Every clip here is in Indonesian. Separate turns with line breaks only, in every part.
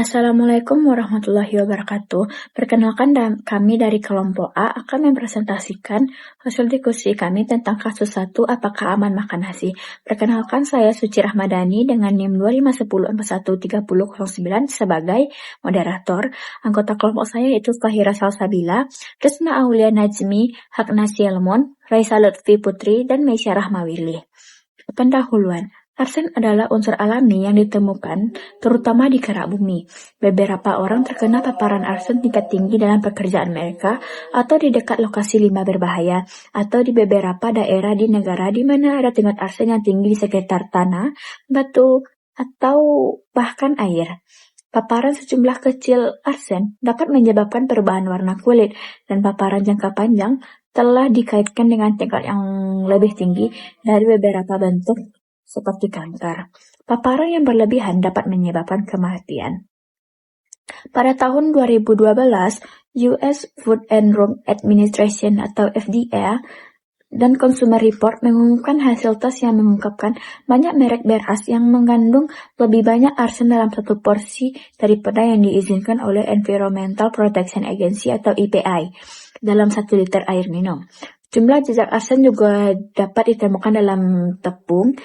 Assalamualaikum warahmatullahi wabarakatuh. Perkenalkan, kami dari kelompok A akan mempresentasikan hasil diskusi kami tentang kasus 1, apakah aman makan nasi. Perkenalkan, saya Suci Rahmadani dengan NIM 251413009 sebagai moderator. Anggota kelompok saya yaitu Fahira Salsabila, Resna Aulia Najmi, Haknasi Elmon, Raisa Lutfi Putri, dan Meisya Rahmawili. Pendahuluan. Arsen adalah unsur alami yang ditemukan terutama di kerak bumi. Beberapa orang terkena paparan arsen tingkat tinggi dalam pekerjaan mereka atau di dekat lokasi limbah berbahaya atau di beberapa daerah di negara di mana ada tingkat arsen yang tinggi di sekitar tanah, batu, atau bahkan air. Paparan sejumlah kecil arsen dapat menyebabkan perubahan warna kulit, dan paparan jangka panjang telah dikaitkan dengan tingkat yang lebih tinggi dari beberapa bentuk seperti kanker. Paparan yang berlebihan dapat menyebabkan kematian. Pada tahun 2012, US Food and Drug Administration atau FDA dan Consumer Report mengumumkan hasil tes yang mengungkapkan banyak merek beras yang mengandung lebih banyak arsen dalam satu porsi daripada yang diizinkan oleh Environmental Protection Agency atau EPA dalam 1 liter air minum. Jumlah jejak arsen juga dapat ditemukan dalam tepung,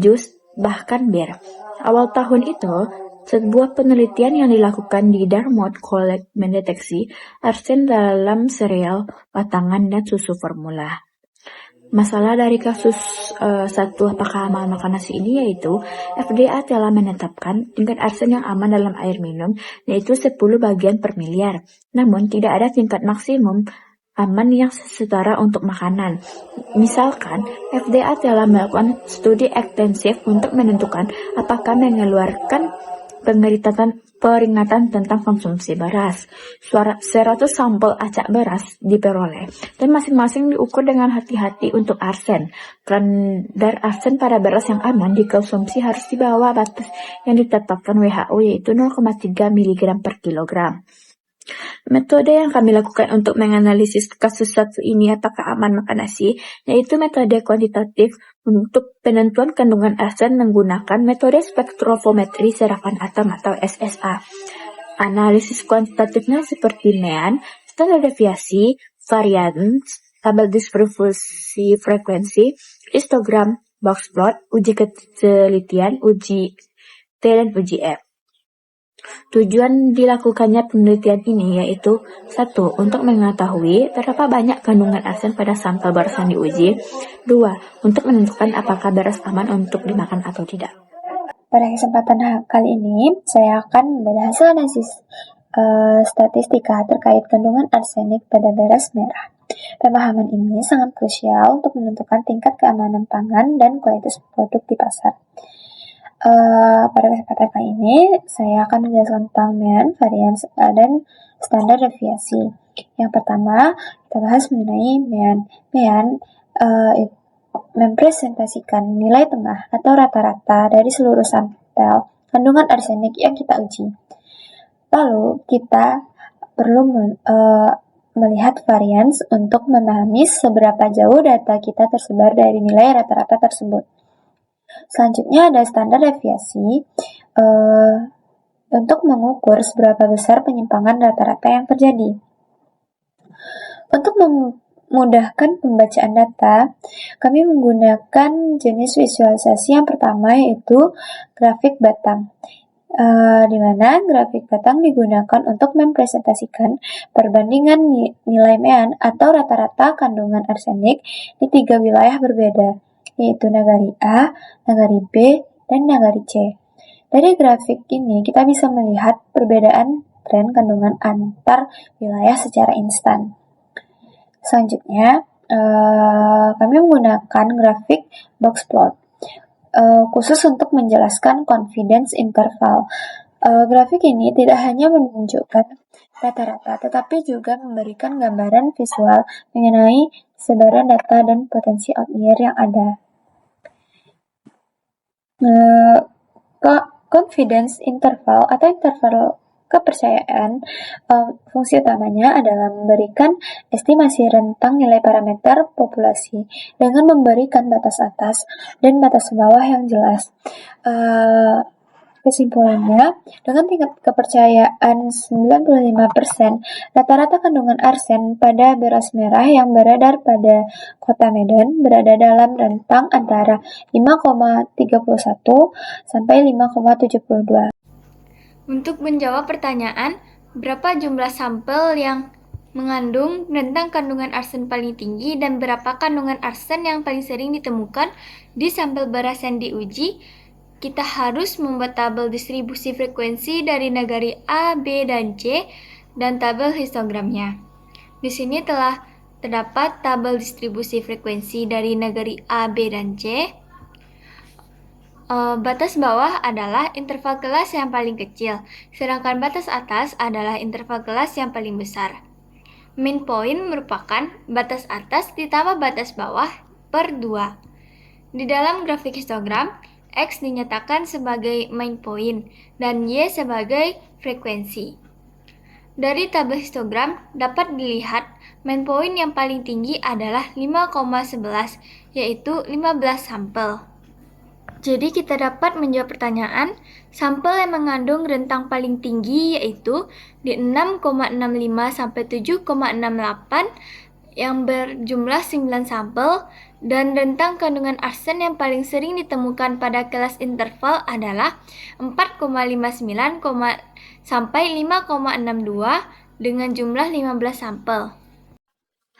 jus, bahkan bir. Awal tahun itu, sebuah penelitian yang dilakukan di Dartmouth College mendeteksi arsen dalam sereal, batangan, dan susu formula. Masalah dari kasus 1 apakah aman makan nasi ini yaitu FDA telah menetapkan tingkat arsen yang aman dalam air minum yaitu 10 bagian per miliar. Namun tidak ada tingkat maksimum aman yang setara untuk makanan. Misalkan, FDA telah melakukan studi ekstensif untuk menentukan apakah mengeluarkan peringatan tentang konsumsi beras. 100 sampel acak beras diperoleh, dan masing-masing diukur dengan hati-hati untuk arsen. Kadar arsen pada beras yang aman dikonsumsi harus di bawah batas yang ditetapkan WHO yaitu 0,3 mg per kilogram. Metode yang kami lakukan untuk menganalisis kasus 1 ini apakah aman makan nasi, yaitu metode kuantitatif untuk penentuan kandungan arsen menggunakan metode spektrofometri serapan atom atau SSA. Analisis kuantitatifnya seperti MEAN, standar deviasi, variance, tabel distribusi frekuensi, histogram, box plot, uji ketelitian, uji T dan uji F. Tujuan dilakukannya penelitian ini yaitu 1. Untuk mengetahui berapa banyak kandungan arsen pada sampel beras yang diuji. 2. Untuk menentukan apakah beras aman untuk dimakan atau tidak.
Pada kesempatan kali ini, saya akan membahas hasil analisis statistika terkait kandungan arsenik pada beras merah. Pemahaman ini sangat krusial untuk menentukan tingkat keamanan pangan dan kualitas produk di pasar. Pada kesempatan kali ini, saya akan menjelaskan tentang MEAN, variance, dan standar deviasi. Yang pertama, kita bahas mengenai MEAN. MEAN mempresentasikan nilai tengah atau rata-rata dari seluruh sampel kandungan arsenik yang kita uji. Lalu, kita perlu melihat variance untuk memahami seberapa jauh data kita tersebar dari nilai rata-rata tersebut. Selanjutnya ada standar deviasi untuk mengukur seberapa besar penyimpangan rata-rata yang terjadi. Untuk memudahkan pembacaan data, kami menggunakan jenis visualisasi yang pertama yaitu grafik batang. Di mana grafik batang digunakan untuk mempresentasikan perbandingan nilai MEAN atau rata-rata kandungan arsenik di 3 wilayah berbeda, yaitu Nagari A, Nagari B, dan Nagari C. Dari grafik ini kita bisa melihat perbedaan tren kandungan antar wilayah secara instan. Selanjutnya, kami menggunakan grafik box plot khusus untuk menjelaskan confidence interval. Grafik ini tidak hanya menunjukkan rata-rata, tetapi juga memberikan gambaran visual mengenai sebaran data dan potensi outlier yang ada. Confidence interval atau interval kepercayaan, fungsi utamanya adalah memberikan estimasi rentang nilai parameter populasi dengan memberikan batas atas dan batas bawah yang jelas. Kesimpulannya, dengan tingkat kepercayaan 95%, rata-rata kandungan arsen pada beras merah yang beredar pada Kota Medan berada dalam rentang antara 5,31 sampai 5,72.
Untuk menjawab pertanyaan, berapa jumlah sampel yang mengandung rentang kandungan arsen paling tinggi dan berapa kandungan arsen yang paling sering ditemukan di sampel beras yang diuji, kita harus membuat tabel distribusi frekuensi dari nagari A, B, dan C, dan tabel histogramnya. Di sini telah terdapat tabel distribusi frekuensi dari nagari A, B, dan C. Batas bawah adalah interval kelas yang paling kecil, sedangkan batas atas adalah interval kelas yang paling besar. Mean point merupakan batas atas ditambah batas bawah per 2. Di dalam grafik histogram, X dinyatakan sebagai mean point dan Y sebagai frekuensi. Dari tabel histogram dapat dilihat mean point yang paling tinggi adalah 5,11, yaitu 15 sampel. Jadi kita dapat menjawab pertanyaan, sampel yang mengandung rentang paling tinggi yaitu di 6,65 sampai 7,68 yang berjumlah 9 sampel, dan rentang kandungan arsen yang paling sering ditemukan pada kelas interval adalah 4,59 sampai 5,62 dengan jumlah 15 sampel.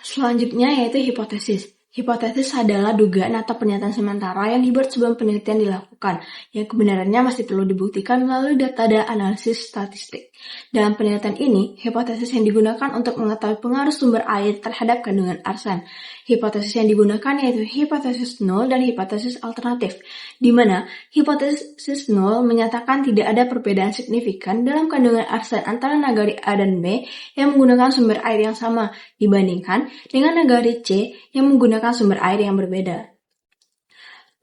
Selanjutnya yaitu hipotesis. Hipotesis adalah dugaan atau pernyataan sementara yang dibuat sebelum penelitian dilakukan, yang kebenarannya masih perlu dibuktikan melalui data dan analisis statistik. Dalam penelitian ini, hipotesis yang digunakan untuk mengetahui pengaruh sumber air terhadap kandungan arsen. Hipotesis yang digunakan yaitu hipotesis nol dan hipotesis alternatif, di mana hipotesis nol menyatakan tidak ada perbedaan signifikan dalam kandungan arsen antara nagari A dan B yang menggunakan sumber air yang sama dibandingkan dengan nagari C yang menggunakan sumber air yang berbeda.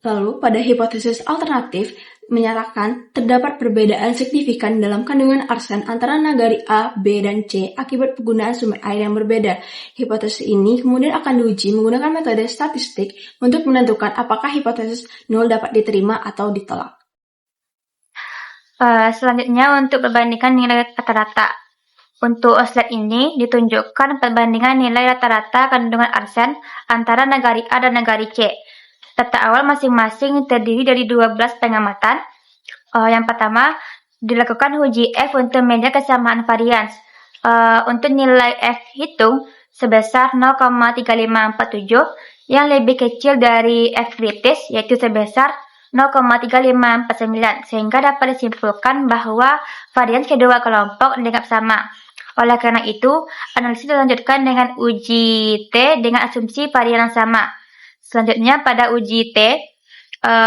Lalu, pada hipotesis alternatif menyatakan terdapat perbedaan signifikan dalam kandungan arsen antara nagari A, B, dan C akibat penggunaan sumber air yang berbeda. Hipotesis ini kemudian akan diuji menggunakan metode statistik untuk menentukan apakah hipotesis nol dapat diterima atau ditolak.
Selanjutnya untuk perbandingan nilai rata-rata. Untuk slide ini ditunjukkan perbandingan nilai rata-rata kandungan arsen antara nagari A dan nagari C. Data awal masing-masing terdiri dari 12 pengamatan. Yang pertama, dilakukan uji F untuk media kesamaan varians. Untuk nilai F hitung sebesar 0,3547 yang lebih kecil dari F kritis, yaitu sebesar 0,3549, sehingga dapat disimpulkan bahwa varians kedua kelompok dianggap sama. Oleh karena itu, analisis dilanjutkan dengan uji T dengan asumsi varian yang sama. Selanjutnya pada uji T,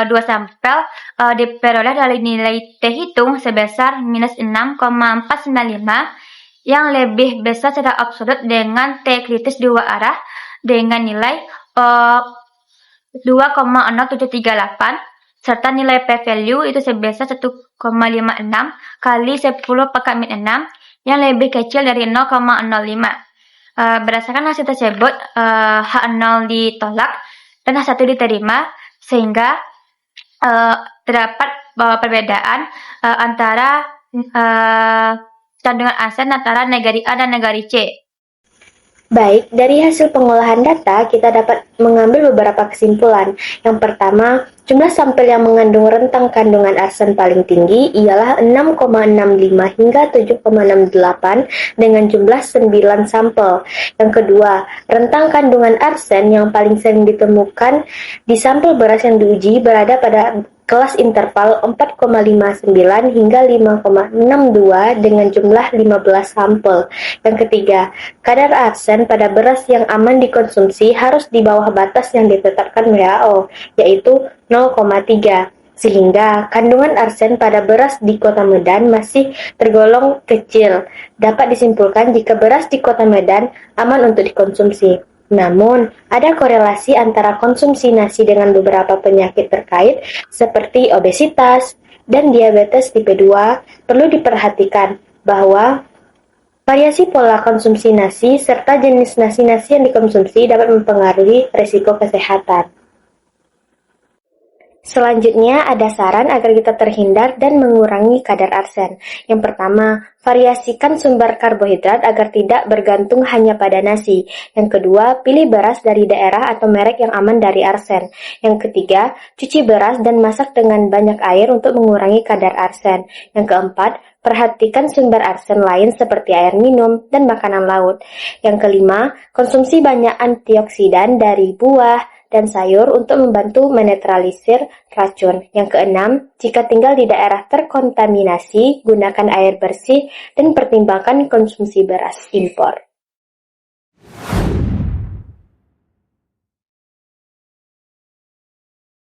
dua sampel diperoleh dari nilai T hitung sebesar minus 6,495 yang lebih besar secara absolut dengan T kritis dua arah dengan nilai 2,0738 serta nilai p-value itu sebesar 1,56 kali 10 pangkat min 6 yang lebih kecil dari 0,05. Berdasarkan hasil tersebut, H0 ditolak dan H1 diterima, sehingga terdapat perbedaan antara kandungan arsen antara nagari A dan nagari C.
Baik, dari hasil pengolahan data kita dapat mengambil beberapa kesimpulan. Yang pertama, jumlah sampel yang mengandung rentang kandungan arsen paling tinggi ialah 6,65 hingga 7,68 dengan jumlah 9 sampel. Yang kedua, rentang kandungan arsen yang paling sering ditemukan di sampel beras yang diuji berada pada kelas interval 4,59 hingga 5,62 dengan jumlah 15 sampel. Yang ketiga, kadar arsen pada beras yang aman dikonsumsi harus di bawah batas yang ditetapkan WHO, yaitu 0,3. Sehingga kandungan arsen pada beras di Kota Medan masih tergolong kecil. Dapat disimpulkan jika beras di Kota Medan aman untuk dikonsumsi. Namun, ada korelasi antara konsumsi nasi dengan beberapa penyakit terkait seperti obesitas dan diabetes tipe 2. Perlu diperhatikan bahwa variasi pola konsumsi nasi serta jenis nasi-nasi yang dikonsumsi dapat mempengaruhi risiko kesehatan. Selanjutnya ada saran agar kita terhindar dan mengurangi kadar arsen. Yang pertama, variasikan sumber karbohidrat agar tidak bergantung hanya pada nasi. Yang kedua, pilih beras dari daerah atau merek yang aman dari arsen. Yang ketiga, cuci beras dan masak dengan banyak air untuk mengurangi kadar arsen. Yang keempat, perhatikan sumber arsen lain seperti air minum dan makanan laut. Yang kelima, konsumsi banyak antioksidan dari buah dan sayur untuk membantu menetralisir racun. Yang keenam, jika tinggal di daerah terkontaminasi, gunakan air bersih dan pertimbangkan konsumsi beras impor.